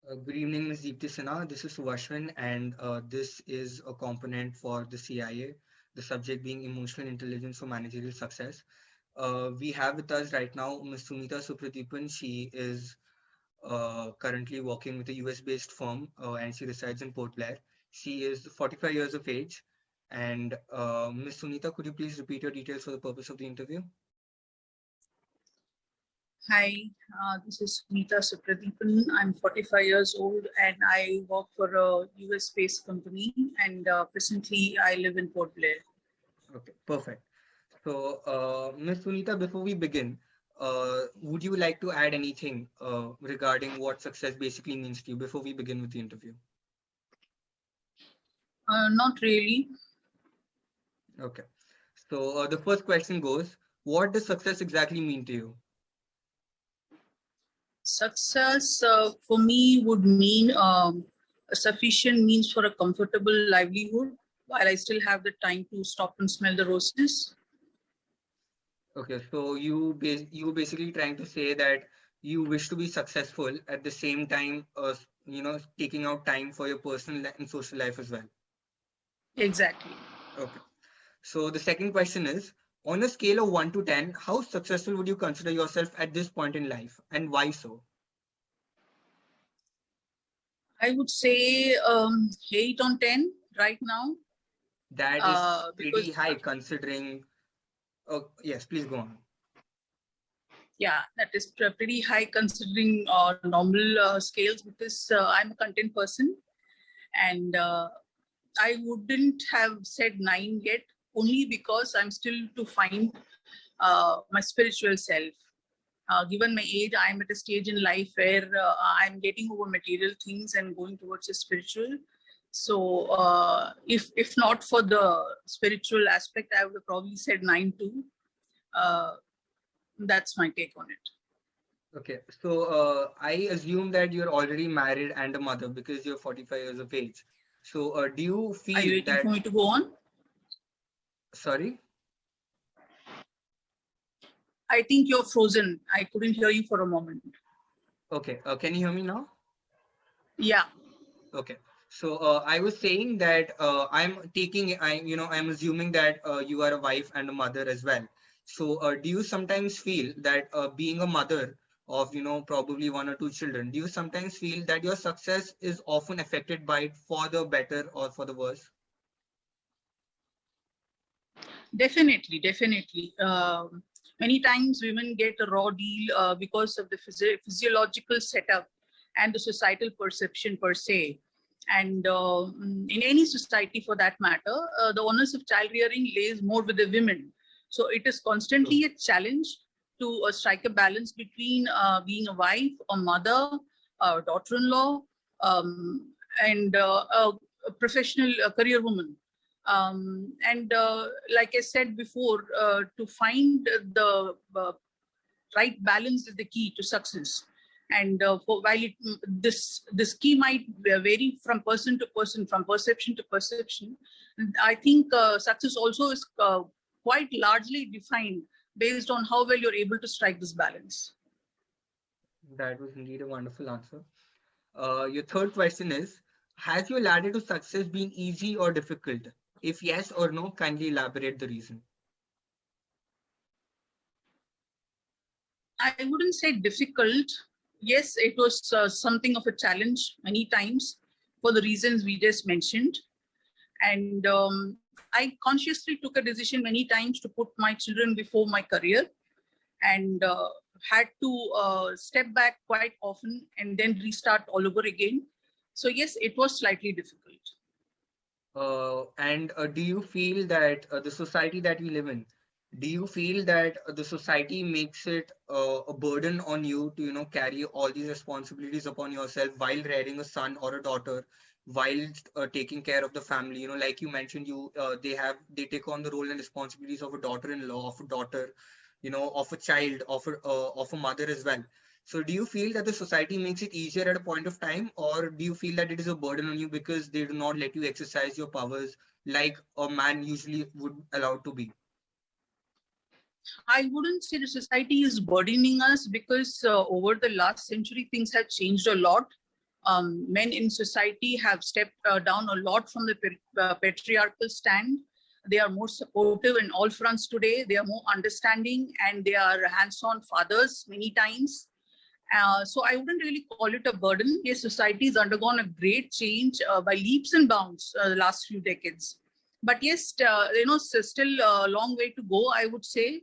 Good evening, Ms. Deepti Sinha. This is Suvashwin, and this is a component for the CIA, the subject being emotional intelligence for managerial success. We have with us right now Ms. Sunita Supradeepan. She is currently working with a US-based firm, and she resides in Port Blair. She is 45 years of age. And Ms. Sunita, could you please repeat your details for the purpose of the interview? Hi, this is Sunita Supradeepan. I'm 45 years old and I work for a US-based company, and presently I live in Port Blair. Okay, perfect. So, Ms. Sunita, before we begin, would you like to add anything regarding what success basically means to you before we begin with the interview? Not really. Okay. So, the first question goes, what does success exactly mean to you? Success for me would mean a sufficient means for a comfortable livelihood while I still have the time to stop and smell the roses. Okay, so you basically trying to say that you wish to be successful at the same time, taking out time for your personal and social life as well. Exactly. Okay. So the second question is, on a scale of 1 to 10, how successful would you consider yourself at this point in life, and why so? I would say 8 on 10 right now. That is pretty Because high considering. Oh, yes, please go on. yeah, that is pretty high considering normal scales, because I'm a content person, and I wouldn't have said 9 yet, only because I'm still to find my spiritual self. Given my age, I'm at a stage in life where I'm getting over material things and going towards the spiritual. So if not for the spiritual aspect, I would have probably said 9 too. That's my take on it. Okay, so I assume that you're already married and a mother because you're 45 years of age. So do you feel Are you waiting that? for me to go on? Sorry? I think you're frozen. I couldn't hear you for a moment. Okay, can you hear me now? Yeah. Okay. So I was saying that I'm assuming that you are a wife and a mother as well. So do you sometimes feel that being a mother of, probably one or two children, do you sometimes feel that your success is often affected by it for the better or for the worse? Definitely, definitely. Many times women get a raw deal because of the physiological setup and the societal perception per se. And in any society for that matter, the onus of child rearing lays more with the women. So it is constantly a challenge to strike a balance between being a wife, a mother, a daughter-in-law, and a professional career woman. And like I said before, to find the right balance is the key to success. And this key might vary from person to person, from perception to perception. And I think success also is quite largely defined based on how well you're able to strike this balance. That was indeed a wonderful answer. Your third question is, has your ladder to success been easy or difficult? If yes or no, kindly elaborate the reason. I wouldn't say difficult. Yes, it was something of a challenge many times for the reasons we just mentioned. And I consciously took a decision many times to put my children before my career, and had to step back quite often and then restart all over again. So yes, it was slightly difficult. And do you feel that the society that we live in, do you feel that the society makes it a burden on you to, carry all these responsibilities upon yourself while rearing a son or a daughter, while taking care of the family? Like you mentioned, they take on the role and responsibilities of a daughter-in-law, of a daughter, of a child, of a mother as well. So do you feel that the society makes it easier at a point of time, or do you feel that it is a burden on you because they do not let you exercise your powers like a man usually would allow to be? I wouldn't say the society is burdening us, because over the last century, things have changed a lot. Men in society have stepped down a lot from the patriarchal stand. They are more supportive in all fronts today. They are more understanding, and they are hands-on fathers many times. So I wouldn't really call it a burden. Yes, society has undergone a great change by leaps and bounds the last few decades. But yes, still a long way to go, I would say.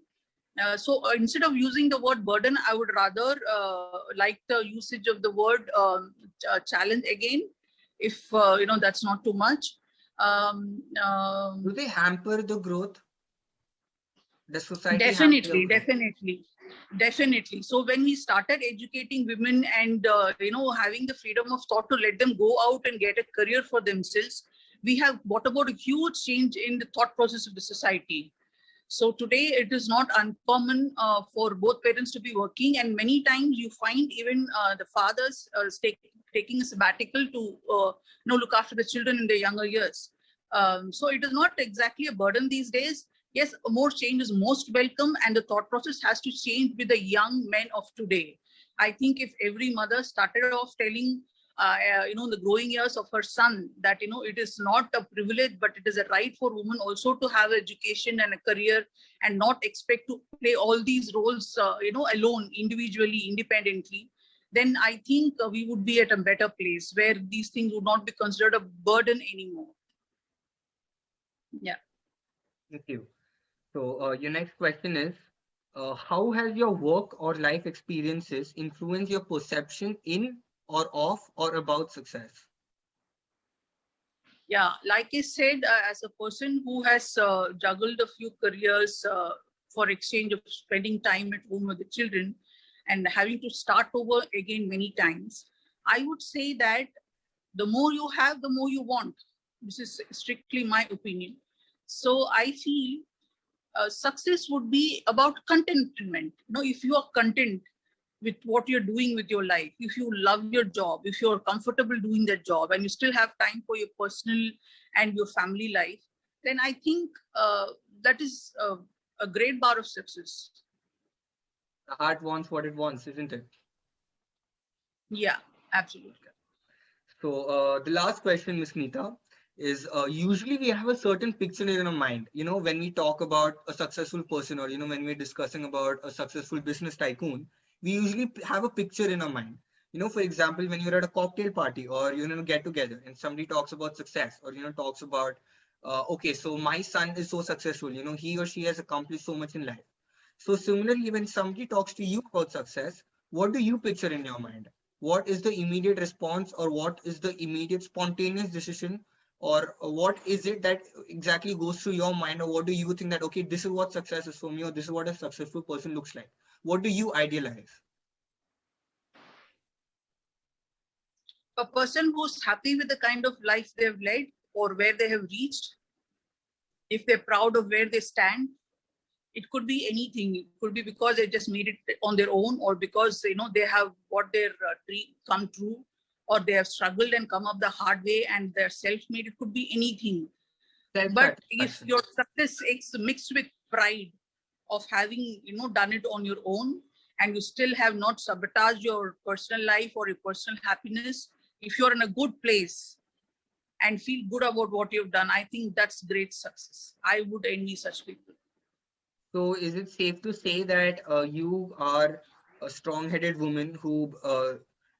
So instead of using the word burden, I would rather like the usage of the word challenge again, if that's not too much. Do they hamper the growth? Does society hamper your Definitely. Definitely. So when we started educating women and having the freedom of thought to let them go out and get a career for themselves, we have brought about a huge change in the thought process of the society. So today it is not uncommon for both parents to be working, and many times you find even the fathers taking a sabbatical to look after the children in their younger years. So it is not exactly a burden these days. Yes, more change is most welcome, and the thought process has to change with the young men of today. I think if every mother started off telling the growing years of her son that it is not a privilege, but it is a right for women also to have education and a career, and not expect to play all these roles alone, individually, independently, then I think we would be at a better place where these things would not be considered a burden anymore. Yeah. Thank you. So your next question is, how has your work or life experiences influenced your perception in or of or about success? Yeah, like I said, as a person who has juggled a few careers for exchange of spending time at home with the children and having to start over again many times, I would say that the more you have, the more you want. This is strictly my opinion. So I feel success would be about contentment. If you are content with what you're doing with your life, if you love your job, if you're comfortable doing that job, and you still have time for your personal and your family life, then I think that is a great bar of success. The heart wants what it wants, isn't it? Yeah, absolutely. So the last question, Ms. Neeta, is usually we have a certain picture in our mind. When we talk about a successful person, or when we're discussing about a successful business tycoon, we usually have a picture in our mind. For example, when you're at a cocktail party or get together and somebody talks about success, or talks about okay, so my son is so successful, he or she has accomplished so much in life. So similarly, when somebody talks to you about success, what do you picture in your mind? What is the immediate response, or what is the immediate spontaneous decision, or what is it that exactly goes through your mind, or what do you think that, okay, this is what success is for me, or this is what a successful person looks like? What do you idealize? A person who's happy with the kind of life they've led or where they have reached, if they're proud of where they stand. It could be anything. It could be because they just made it on their own, or because they have got their dream come true, or they have struggled and come up the hard way and they're self-made. It could be anything. But if your success is mixed with pride of having done it on your own, and you still have not sabotaged your personal life or your personal happiness, if you're in a good place and feel good about what you've done, I think that's great success. I would envy such people. So is it safe to say that you are a strong-headed woman who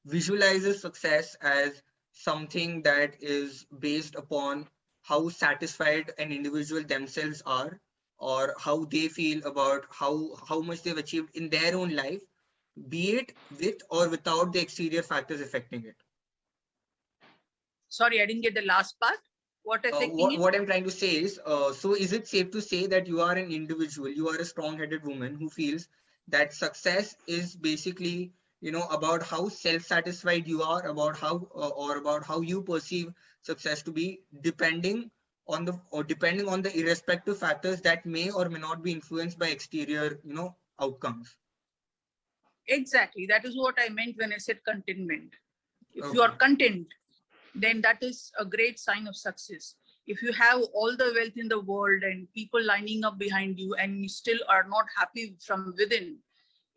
visualizes success as something that is based upon how satisfied an individual themselves are, or how they feel about how much they've achieved in their own life, be it with or without the exterior factors affecting it? Sorry, I didn't get the last part. What affecting it? What I'm trying to say is, so is it safe to say that you are an individual, you are a strong-headed woman who feels that success is basically, about how self-satisfied you are, about how or about how you perceive success to be, depending on the irrespective factors that may or may not be influenced by exterior, outcomes? Exactly. That is what I meant when I said contentment. If you are content, then that is a great sign of success. If you have all the wealth in the world and people lining up behind you, and you still are not happy from within,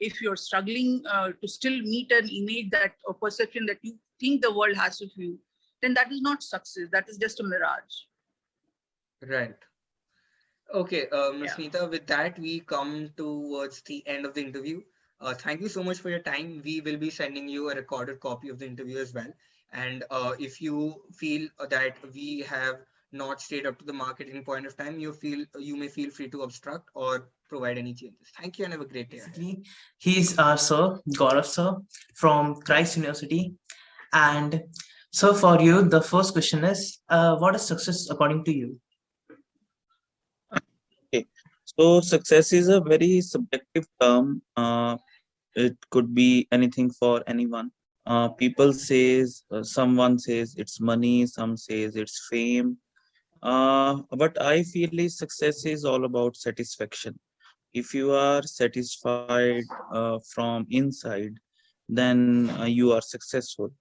if you're struggling to still meet an image that or perception that you think the world has of you, then that is not success. That is just a mirage. Right. Okay, Ms. Yeah. Meeta, with that, we come towards the end of the interview. Thank you so much for your time. We will be sending you a recorded copy of the interview as well. And if you feel that we have not stayed up to the mark at any point of time, you may feel free to obstruct or provide any changes. Thank you and have a great day ahead. Basically, he's our sir, Gaurav sir, from Christ University. And so for you, the first question is, what is success according to you? Okay. So success is a very subjective term. It could be anything for anyone. People says someone says it's money, some says it's fame. But I feel is success is all about satisfaction. If you are satisfied from inside, then you are successful.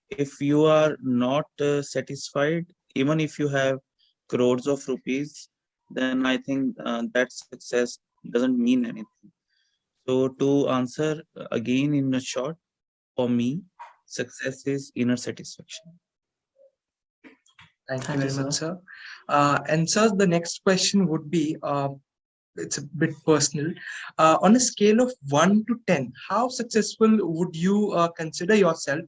If you are not satisfied, even if you have crores of rupees, then I think that success doesn't mean anything. So to answer again in a short, for me, success is inner satisfaction. Thank you Thank you, very much, sir. sir. And sir, the next question would be, it's a bit personal. On a scale of 1 to 10, how successful would you consider yourself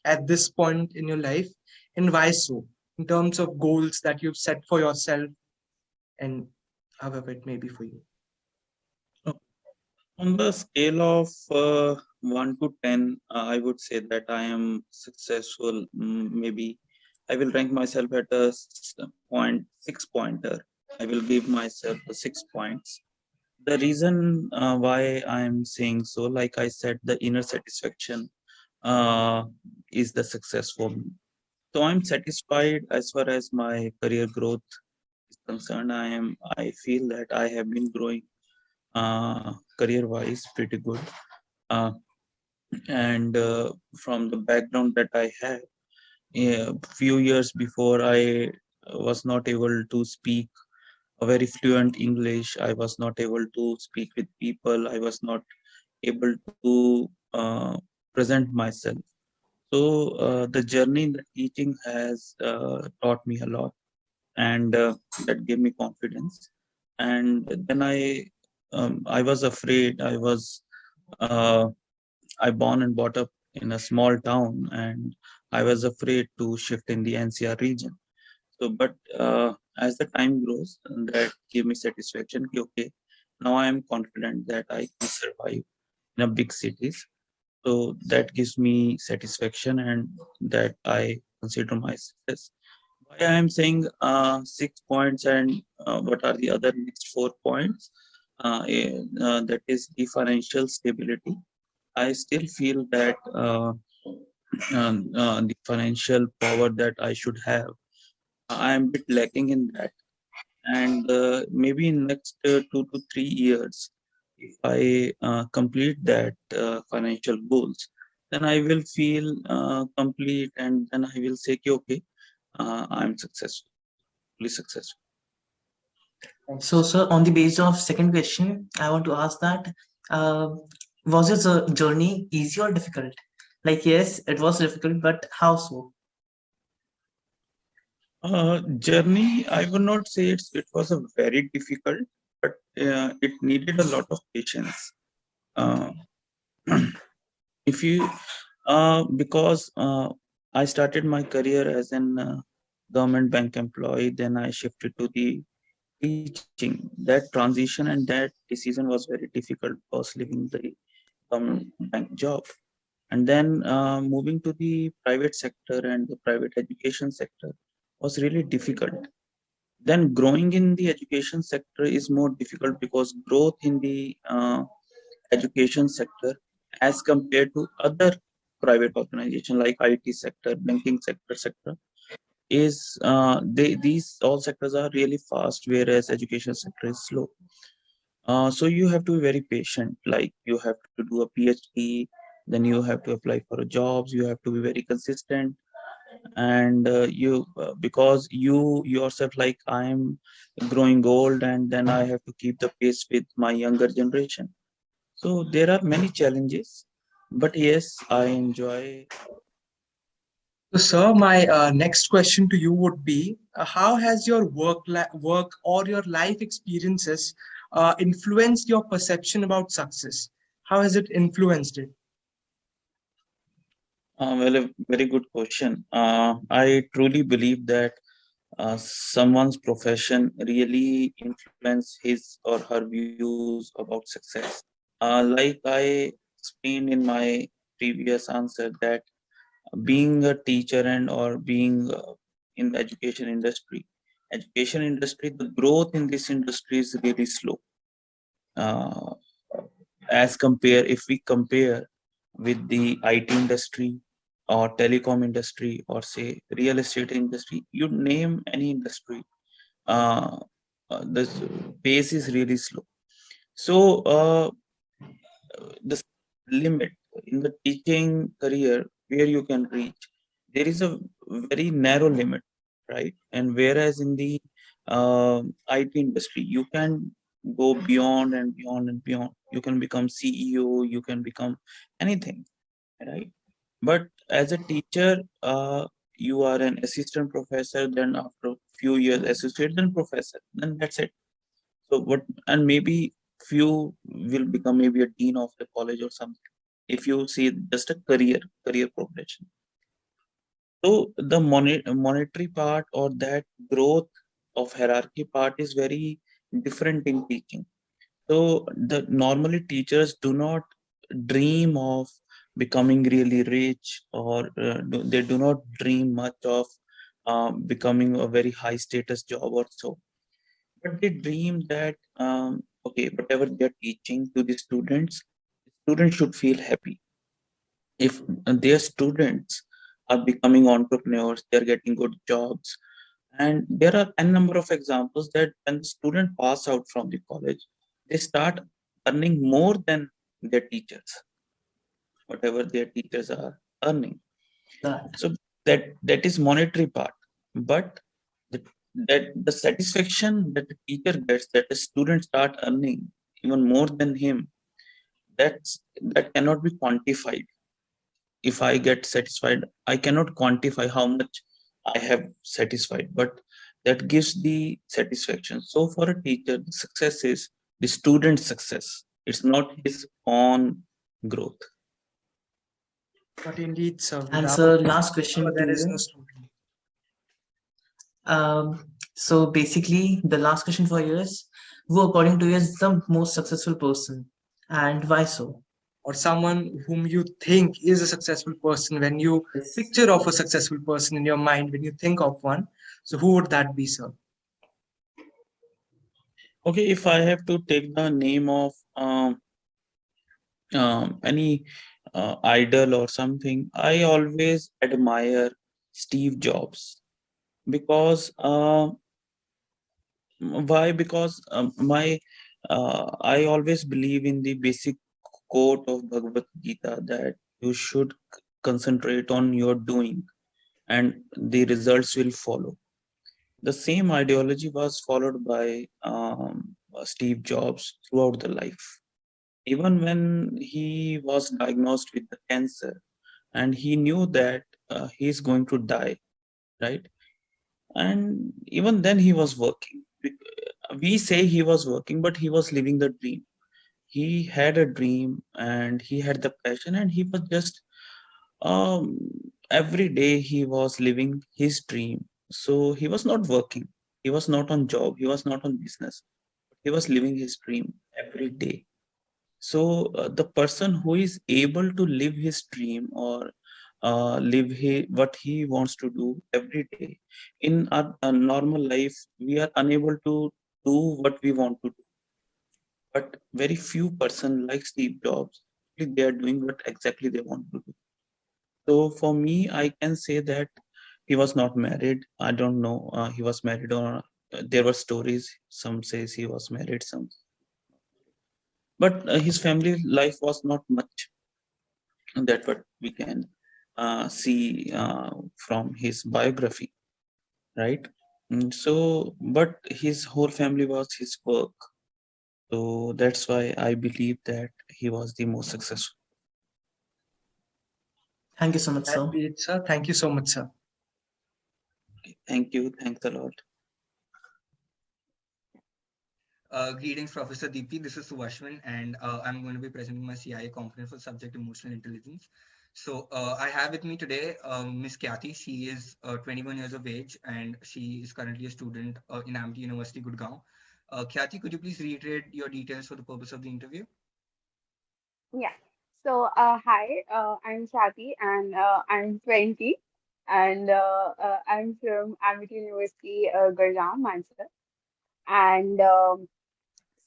at this point in your life, and why so? In terms of goals that you've set for yourself, and however it may be for you. On the scale of 1 to 10, I would say that I am successful. Maybe I will rank myself at a 6 pointer. I will give myself 6 points. The reason why I am saying so, like I said, the inner satisfaction is the success for me. So I'm satisfied as far as my career growth is concerned. I feel that I have been growing career wise pretty good. And from the background that I have, a few years before, I was not able to speak a very fluent English. I was not able to speak with people. I was not able to present myself. So the journey in the teaching has taught me a lot, and that gave me confidence. And then I was afraid. I born and brought up in a small town, and I was afraid to shift in the NCR region. So, but as the time grows, that gave me satisfaction. Okay, now I am confident that I can survive in a big cities. So that gives me satisfaction, and that I consider my success. Why I am saying 6 points, and what are the other next 4 points? That is the financial stability. I still feel that the financial power that I should have, I am a bit lacking in that. And maybe in next 2 to 3 years, if I complete that financial goals, then I will feel complete, and then I will say, okay, I'm successfully successful. So, sir, on the basis of second question, I want to ask that, was your journey easy or difficult? Like, yes, it was difficult, but how so? Journey, I would not say it was a very difficult, but it needed a lot of patience. Uh, if you because I started my career as an government bank employee, then I shifted to the teaching. That transition and that decision was very difficult, because leaving the government bank job and then moving to the private sector and the private education sector was really difficult. Then growing in the education sector is more difficult, because growth in the education sector as compared to other private organization like IT sector, banking sector is these all sectors are really fast, whereas education sector is slow. So you have to be very patient. Like you have to do a PhD, then you have to apply for jobs. You have to be very consistent, and because you yourself, like I am growing old, and then I have to keep the pace with my younger generation. So there are many challenges, but yes, I enjoy. So, sir, my next question to you would be: how has your work or your life experiences influenced your perception about success? How has it influenced it? Well, a very good question. I truly believe that someone's profession really influence his or her views about success. Like I explained in my previous answer, that being a teacher and or being in the education industry, the growth in this industry is really slow. Uh, as compare if we compare with the IT industry or telecom industry or say real estate industry, you name any industry, uh, the pace is really slow. So the limit in the teaching career where you can reach, there is a very narrow limit, right? And whereas in the IT industry, you can go beyond and beyond and beyond. You can become CEO, you can become anything, right? But as a teacher, you are an assistant professor, then after a few years, assistant professor, then that's it. So what, and maybe few will become maybe a dean of the college or something. If you see just a career progression. So the monetary part or that growth of hierarchy part is very different in teaching. So the normally teachers do not dream of becoming really rich, or they do not dream much of becoming a very high status job or so. But they dream that okay, whatever they're teaching to the students should feel happy. If their students are becoming entrepreneurs, they're getting good jobs, and there are a number of examples that when the student pass out from the college, they start earning more than their teachers, whatever their teachers are earning. So that is monetary part, but the, that the satisfaction that the teacher gets, that the student start earning even more than him, that cannot be quantified. If I get satisfied, I cannot quantify how much I have satisfied, but that gives the satisfaction. So for a teacher, the success is the student's success. It's not his own growth. But indeed, sir, And without sir, last question to there is no you. student. So basically, the last question for you is, who according to you is the most successful person, and why so? Or someone whom you think is a successful person, when you Yes. picture of a successful person in your mind, when you think of one, so who would that be, sir? Okay, if I have to take the name of any idol or something, I always admire Steve Jobs. Because why? Because my I always believe in the basic quote of Bhagavad Gita, that you should concentrate on your doing and the results will follow. The same ideology was followed by Steve Jobs throughout the life. Even when he was diagnosed with the cancer and he knew that he's going to die, right? And even then he was working. We say he was working, but he was living the dream. He had a dream and he had the passion, and he was just um, every day he was living his dream. So he was not working, he was not on job, he was not on business, he was living his dream every day. So the person who is able to live his dream, or what he wants to do every day, in our normal life we are unable to do what we want to do. But very few person like Steve Jobs, they are doing what exactly they want to do. So for me, I can say that he was not married. I don't know. He was married, or there were stories. Some says he was married. Some, but his family life was not much. That what we can see from his biography, right? So, but his whole family was his work. So that's why I believe that he was the most successful. Thank you so much, That sir. be it, sir. Thank you so much, sir. Thank you. Thanks a lot. Greetings, Professor Deepti. This is Suvashwin, and I'm going to be presenting my CIA component for subject emotional intelligence. So I have with me today Miss Kathy. She is 21 years of age, and she is currently a student in Amity University, Gurgaon. Kathy, could you please reiterate your details for the purpose of the interview? Yeah. So, hi, I'm Shati and I'm 20 and I'm from Amity University, Gurgaon, Manchester. And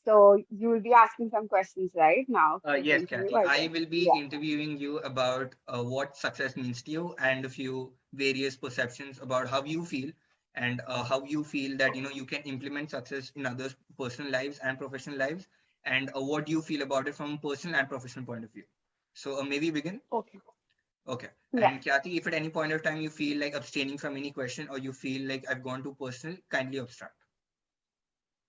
so you will be asking some questions right now for the Yes, interview. Kathy. I will be Yeah. interviewing you about what success means to you and a few various perceptions about how you feel and how you feel that you can implement success in others' personal lives and professional lives, and what do you feel about it from a personal and professional point of view. So maybe begin. Okay. Okay. Yeah. And Kathy, if at any point of time you feel like abstaining from any question or you feel like I've gone too personal, kindly abstract.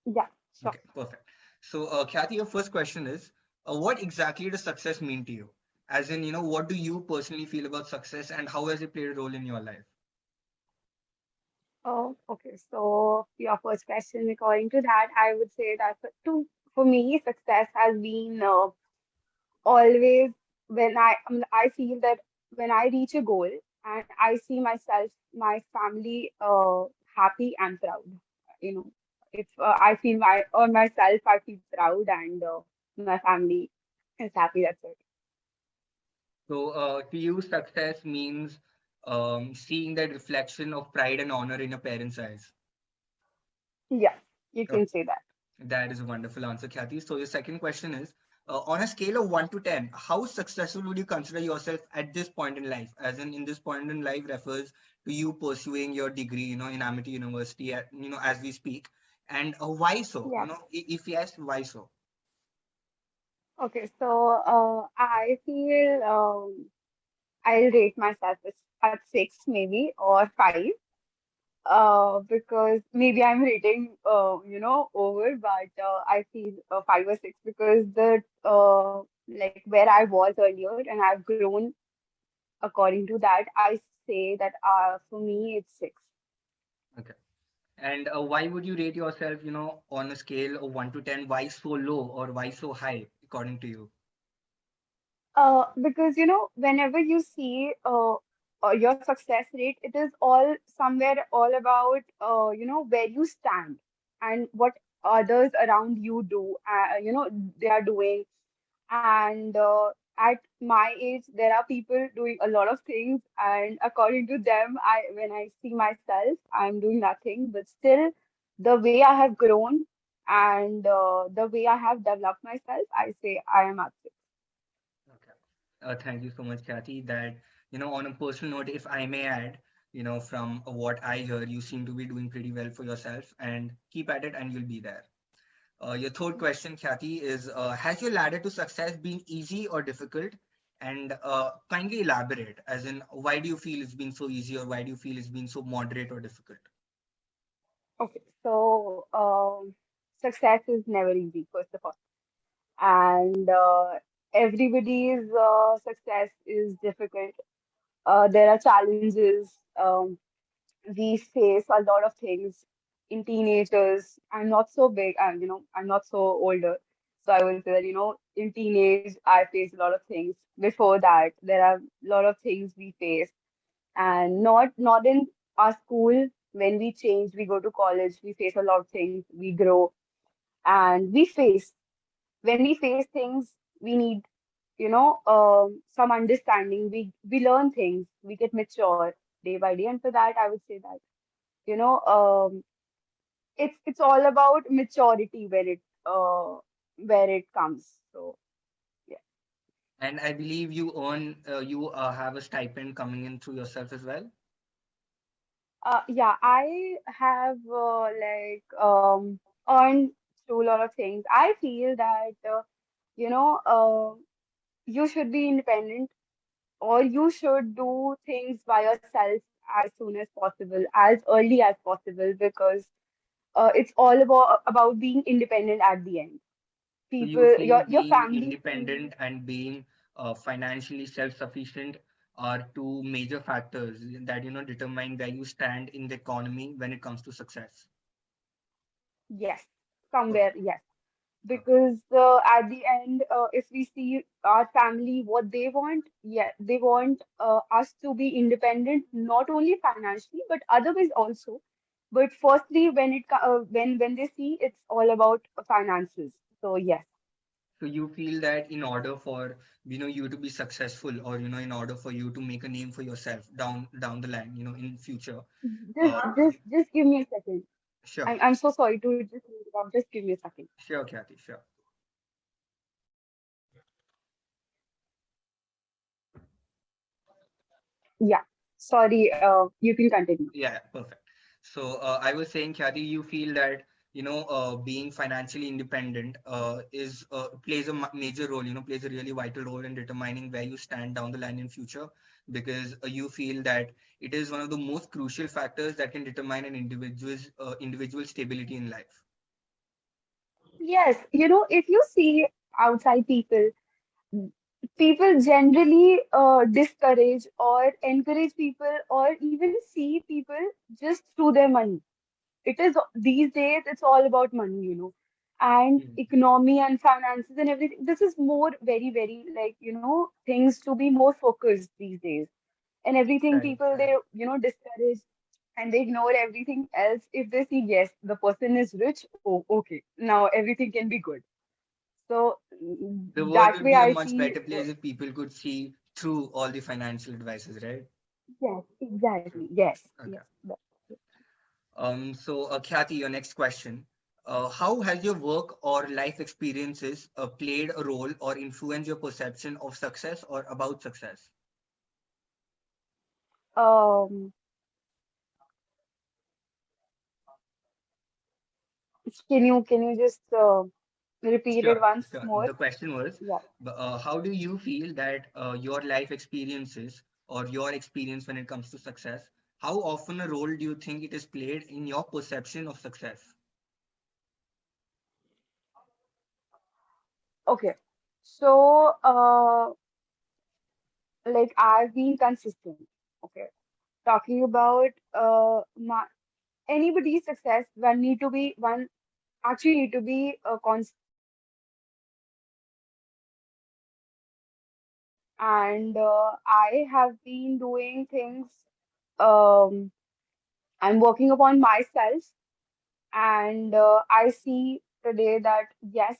Yeah. Sure. Okay, perfect. So, Kathy, your first question is, what exactly does success mean to you? As in, what do you personally feel about success and how has it played a role in your life? Oh, okay. So your first question, according to that, I would say that for me, success has been always I feel that when I reach a goal and I see myself, my family happy and proud, you know, if I feel my on myself, I feel proud and my family is happy. That's it. So, to you, success means seeing that reflection of pride and honor in a parent's eyes. Yeah, you Okay, can say that. that is a wonderful answer, Kathy. So, your second question is, on a scale of 1 to 10, how successful would you consider yourself at this point in life? As in this point in life refers to you pursuing your degree, in Amity University, as we speak. And why so? Yes. If yes, why so? Okay. So I feel I'll rate myself at 6 maybe or 5. Because maybe I'm rating, over, but I feel 5 or 6 because like where I was earlier and I've grown according to that, I say that for me it's 6. Okay. And why would you rate yourself, on a scale of 1 to 10? Why so low or why so high, according to you? Because whenever you see your success rate, it is all somewhere all about where you stand and what others around you do. They are doing. And at my age, there are people doing a lot of things, and according to them, when I see myself, I'm doing nothing. But still, the way I have grown and the way I have developed myself, I say I am up. Okay. Thank you so much, Kathy. That, on a personal note, if I may add, from what I hear, you seem to be doing pretty well for yourself and keep at it and you'll be there. Your third question, Kathy, is has your ladder to success been easy or difficult? And kindly elaborate, as in, why do you feel it's been so easy or why do you feel it's been so moderate or difficult? Okay, so success is never easy, first of all, and everybody's success is difficult. There are challenges. We face a lot of things in teenagers. I'm not so big, I'm not so older. So I would say that, in teenage, I faced a lot of things. Before that, there are a lot of things we face. And not in our school, when we change, we go to college, we face a lot of things, we grow, and when we face things, we need, some understanding. We learn things, we get mature day by day. And for that, I would say that, you know um it's all about maturity where it comes. So yeah. And I believe you have a stipend coming in through yourself as well. Yeah, I have earned through a lot of things. I feel that you know you should be independent, or you should do things by yourself as soon as possible, as early as possible, because it's all about being independent at the end. So you people, feel your being family feels. independent and being financially self-sufficient are two major factors that determine where you stand in the economy when it comes to success. Yes, somewhere, Perfect. yes. Okay. Because at the end, if we see our family, what they want, yeah, they want us to be independent, not only financially, but otherwise also. But firstly, when they see it's all about finances. So yes, So you feel that in order for you to be successful, or in order for you to make a name for yourself down the line, in future. just Uh, just just give me a second. sure, I'm so sorry to just interrupt. Just give me a second. sure, Kathy, sure. Yeah, sorry. You can continue. Yeah, perfect. So I was saying, Kathy, you feel that being financially independent is plays a major role, plays a really vital role in determining where you stand down the line in future, because you feel that it is one of the most crucial factors that can determine an individual stability in life. Yes, if you see outside people, people generally discourage or encourage people or even see people just through their money. It is these days, it's all about money, and Mm. economy and finances and everything. This is more very, very like, things to be more focused these days. And everything Right, people right. discourage and they ignore everything else. If they see, yes, the person is rich, oh, okay, now everything can be good. So The world that would way be a I much see. better place if people could see through all the financial advices, right? Yes, exactly. True. Yes, yes. Okay. So, Khyati, your next question. How has your work or life experiences played a role or influenced your perception of success or about success? Um, can you just repeat it Sure, once sure. more? The question was, Yeah. how do you feel that your life experiences or your experience when it comes to success, how often a role do you think it is played in your perception of success? Okay. So, like I've been consistent. Okay. Talking about anybody's success, one actually need to be constant. And I have been doing things. Um, I'm working upon myself, and I see today that yes,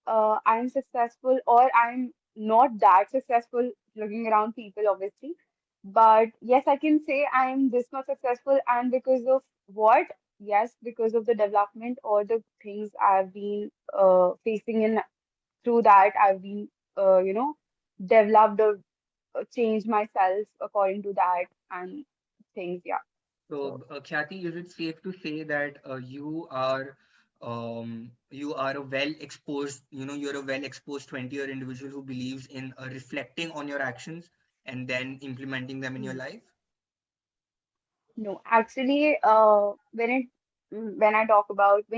I'm successful or I'm not that successful looking around people, obviously. But yes, I can say I'm this much successful, and because of what? Yes, because of the development or the things I've been facing in through that, I've been, developed or changed myself according to that and things. Yeah. So, So, Khyati, is it safe to say that you are a well exposed, you're a well exposed 20-year individual who believes in reflecting on your actions and then implementing them in your mm, life? no, actually, when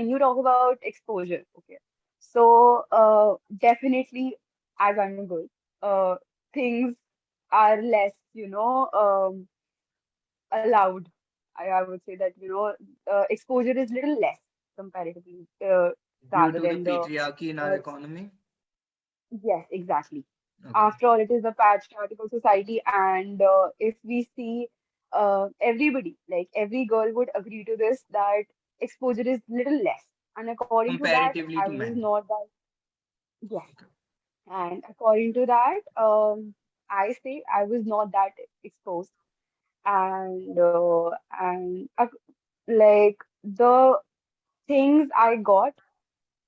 you talk about exposure, okay. So, definitely, as I'm a girl, things are less, allowed. I would say that, exposure is little less comparatively, Due rather to the than the, patriarchy in our uh, economy? yes, exactly. Okay. After all, it is a patriarchal society, and if we see everybody, like every girl would agree to this, that exposure is little less. And according to that, Comparatively I to was men. not that, yes. Okay. And according to that, I say I was not that exposed. And like the things I got,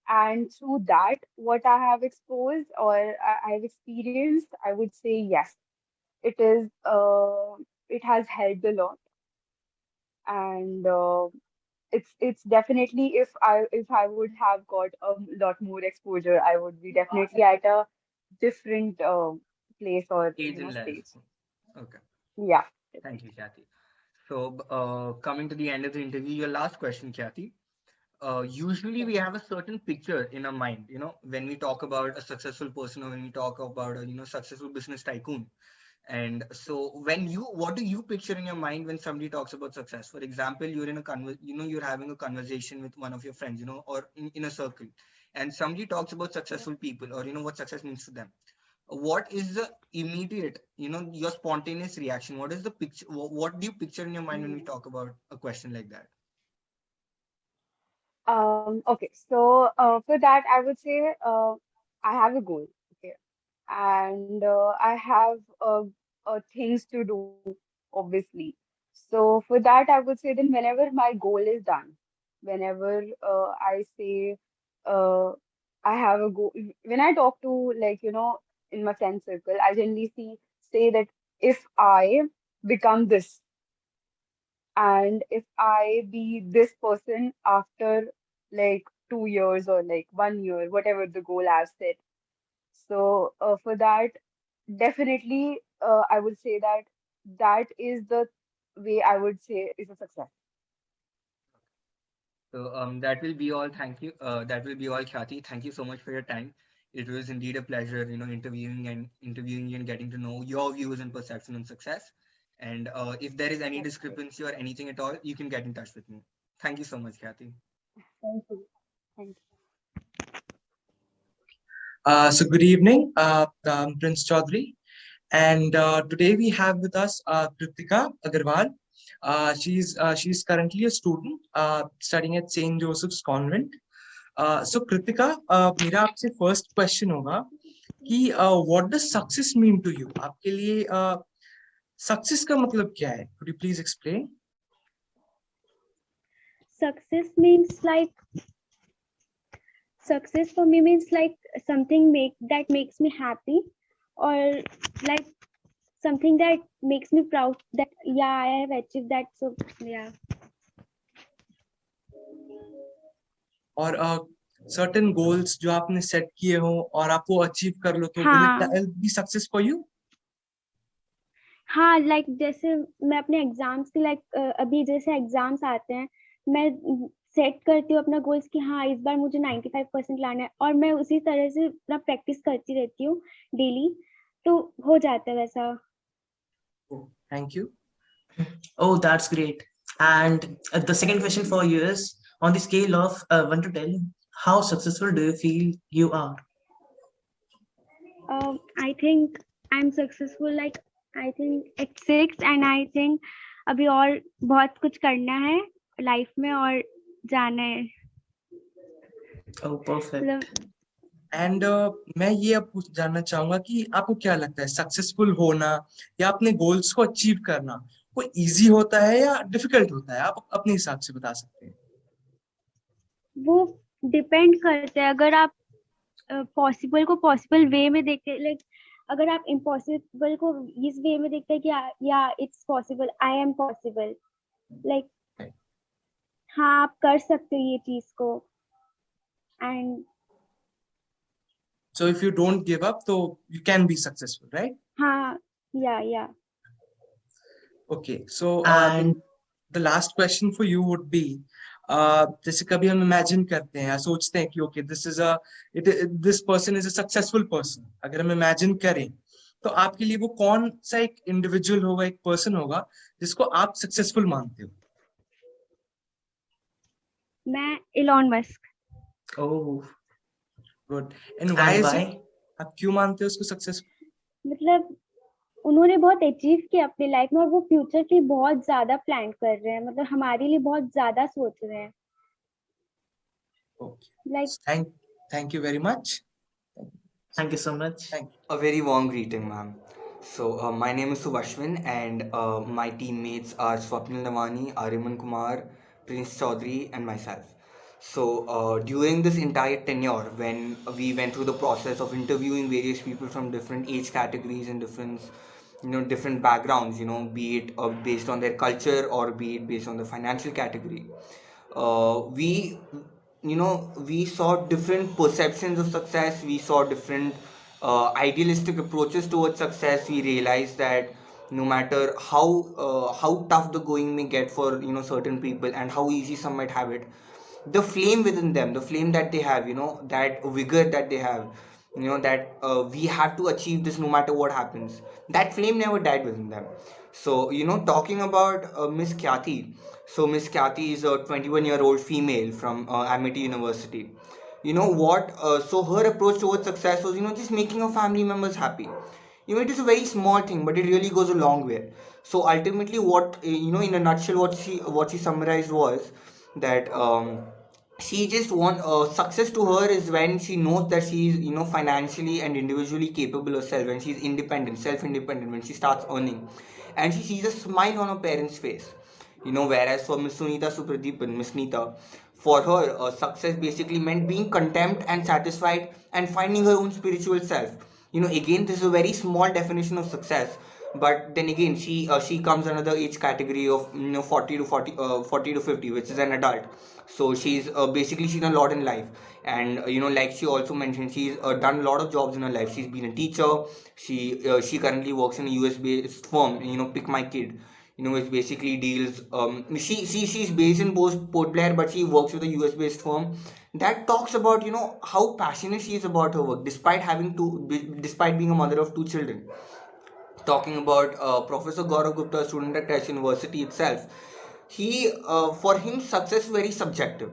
and through that, what I have exposed or I've experienced, I would say yes, it is it has helped a lot. And it's definitely, if I would have got a lot more exposure, I would be definitely at a different place or Stage in life. stage. Okay. Yeah. Thank you, Khyati. So, coming to the end of the interview, your last question, Khyati. usually we have a certain picture in our mind, when we talk about a successful person or when we talk about a, successful business tycoon. And so what do you picture in your mind when somebody talks about success? For example, you're in a you're having a conversation with one of your friends, or in a circle, and somebody talks about successful people or, what success means to them. What is the immediate, your spontaneous reaction? What is the picture? What do you picture in your mind when we talk about a question like that? Okay, so for that, I would say I have a goal, okay, and I have things to do, obviously. So for that, I would say then whenever my goal is done, whenever I say uh, I have a goal, when I talk to like in my friend circle, I generally say that if I become this and if I be this person after like 2 years or like 1 year, whatever the goal I've set. So for that, definitely, I would say that that is the way I would say is a success. So that will be all. Thank you. That will be all, Khyati. Thank you so much for your time. It was indeed a pleasure, interviewing you and getting to know your views and perception on success. And if there is any That's great. discrepancy or anything at all, you can get in touch with me. Thank you so much, Khyati. Thank you. Thank you. So good evening, Prince Chaudhary. And today we have with us Kritika Agarwal. She's currently a student studying at St. Joseph's Convent. So Kritika, मेरा आपसे first question होगा कि what does success mean to you? आपके लिए success का मतलब क्या है? Could you please explain? Success means like success for me means like something that makes me happy, or like something that makes me proud that yeah, I have achieved that. So yeah. और certain goals जो आपने set किए हो और आप वो achieve कर लो तो हाँ. will it be success for you? हाँ, like जैसे मैं अपने एग्जाम्स की अभी जैसे एग्जाम्स आते हैं, मैं सेट करती हूँ अपना गोल्स कि हाँ इस बार मुझे 95% लाना है, और मैं उसी तरह से अपना प्रैक्टिस करती रहती हूँ डेली, तो हो जाता है वैसा. Thank you. Oh, that's great. And the second question for you is, on the scale of 1 to 10, how successful do you feel you are? I think I'm successful, like I think at 6, and I think अभी और बहुत कुछ करना है life में और जाना है. Oh, perfect. एंड मैं ये अब जानना चाहूंगा कि आपको क्या लगता है सक्सेसफुल होना या अपने गोल्स को अचीव करना वो इजी होता है या डिफिकल्ट होता है? आप अपने हिसाब से बता सकते हैं. वो डिपेंड करता है. अगर आप पॉसिबल को पॉसिबल वे में देखते हैं, लाइक अगर आप इम्पॉसिबल को इस वे में देखते हैं कि या it's possible, I am possible, like हाँ आप कर सकते हो ये चीज को. And so if you don't give up so you can be successful, right? हाँ, yeah. Okay, so And the last question for you would be जैसे कभी हम इमेजिन करते हैं या सोचते हैं कि okay this person is a successful person, अगर हम इमेजिन करें तो आपके लिए वो कौन सा एक इंडिविजुअल होगा, एक पर्सन होगा जिसको आप सक्सेसफुल मानते हो? मैं Elon Musk. oh, good. And why and is why? It? आप क्यों मानते हो उसको सक्सेसफुल? मतलब उन्होंने बहुत अचीव किया अपनी लाइफ में और वो फ्यूचर के लिए बहुत ज्यादा प्लान कर रहे हैं, मतलब हमारे लिए बहुत ज्यादा सोच रहे हैं. Okay. Like Thank you very much. Thank you so much. Thank you. A very warm greeting, ma'am. So, my name is Suvashwin, and my teammates are Swapnil, Aryaman Kumar, Prince Chaudhary, and myself. So, during this entire tenure, when we went through the process of interviewing various people from different age categories and different backgrounds, be it based on their culture or be it based on the financial category, we saw different perceptions of success. We saw different idealistic approaches towards success. We realized that no matter how tough the going may get for certain people and how easy some might have it, the flame within them, the flame that they have, that vigor that they have, that we have to achieve this no matter what happens. That flame never died within them. So, talking about Miss Khyati. So, Miss Khyati is a 21-year-old female from Amity University. You know what? So, her approach towards success was, just making her family members happy. It is a very small thing, but it really goes a long way. So, ultimately, what, in a nutshell, what she summarized was that she just want success to her is when she knows that she's financially and individually capable herself, when she's independent, self-independent, when she starts earning, and she sees a smile on her parents face. Whereas for Miss Sunita Supradeepan, Miss Nita, for her success basically meant being content and satisfied and finding her own spiritual self. Again, this is a very small definition of success, but then again, she comes another age category of 40 to 40 to 50, which is an adult. So she's basically seen a lot in life, and like she also mentioned, she's done a lot of jobs in her life. She's been a teacher. She currently works in a US based firm, Pick My Kid, which basically deals. She's based in Port Blair, but she works with a US based firm that talks about how passionate she is about her work, despite being a mother of two children. Talking about Professor Gaurav Gupta, a student at Tech University itself, for him success is very subjective.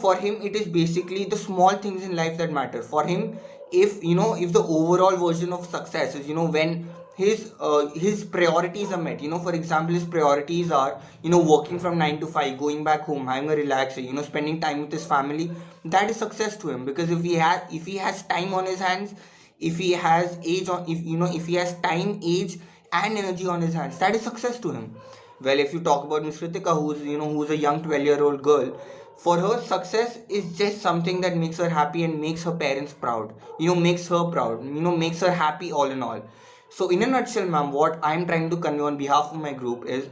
For him it is basically the small things in life that matter. For him, if the overall version of success is when his priorities are met. For example, his priorities are working from 9 to 5, going back home, having a relaxer, spending time with his family. That is success to him, because if he has time on his hands, if he has age on if he has time, age, and energy on his hands, that is success to him. Well, if you talk about Miss Kritika, who's a young 12-year-old girl, for her success is just something that makes her happy and makes her parents proud, makes her proud, makes her happy, all in all. So in a nutshell, ma'am, what I'm trying to convey on behalf of my group is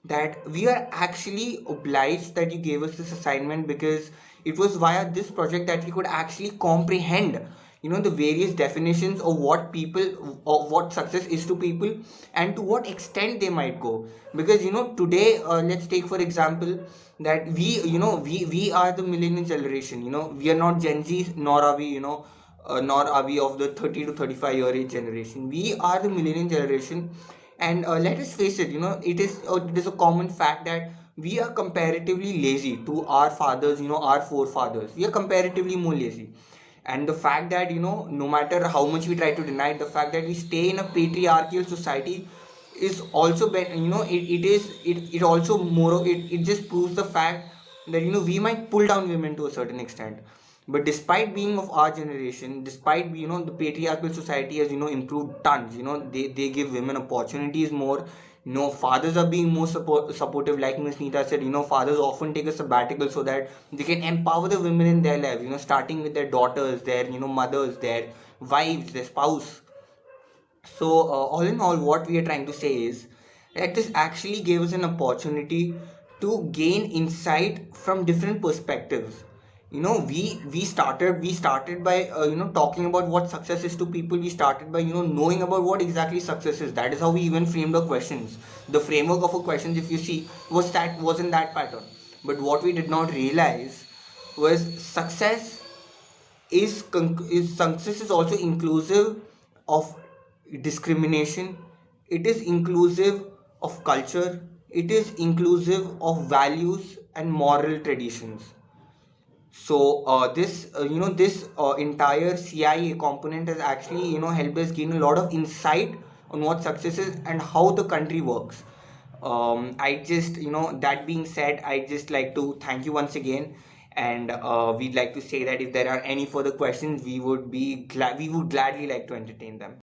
that we are actually obliged that you gave us this assignment, because it was via this project that we could actually comprehend the various definitions of what success is to people, and to what extent they might go. Because today, let's take for example that we are the millennial generation. We are not Gen Z's, nor are we of the 30 to 35 year age generation. We are the millennial generation. And let us face it, it is a common fact that we are comparatively lazy to our fathers, our forefathers. We are comparatively more lazy. And the fact that no matter how much we try to deny it, the fact that we stay in a patriarchal society is also it also more it just proves the fact that we might pull down women to a certain extent. But despite being of our generation, despite the patriarchal society has improved tons. They give women opportunities more. Fathers are being more supportive. Like Miss Nita said, fathers often take a sabbatical so that they can empower the women in their life, starting with their daughters, their mothers, their wives, their spouse. So, all in all, what we are trying to say is that this actually gave us an opportunity to gain insight from different perspectives. We started by talking about what success is to people. We started by knowing about what exactly success is. That is how we even framed our questions. The framework of our questions, if you see, was in that pattern. But what we did not realize was success is also inclusive of discrimination. It is inclusive of culture. It is inclusive of values and moral traditions. So this entire CIA component has actually helped us gain a lot of insight on what success is and how the country works. I just that being said, I just like to thank you once again, and we'd like to say that if there are any further questions, we would gladly like to entertain them.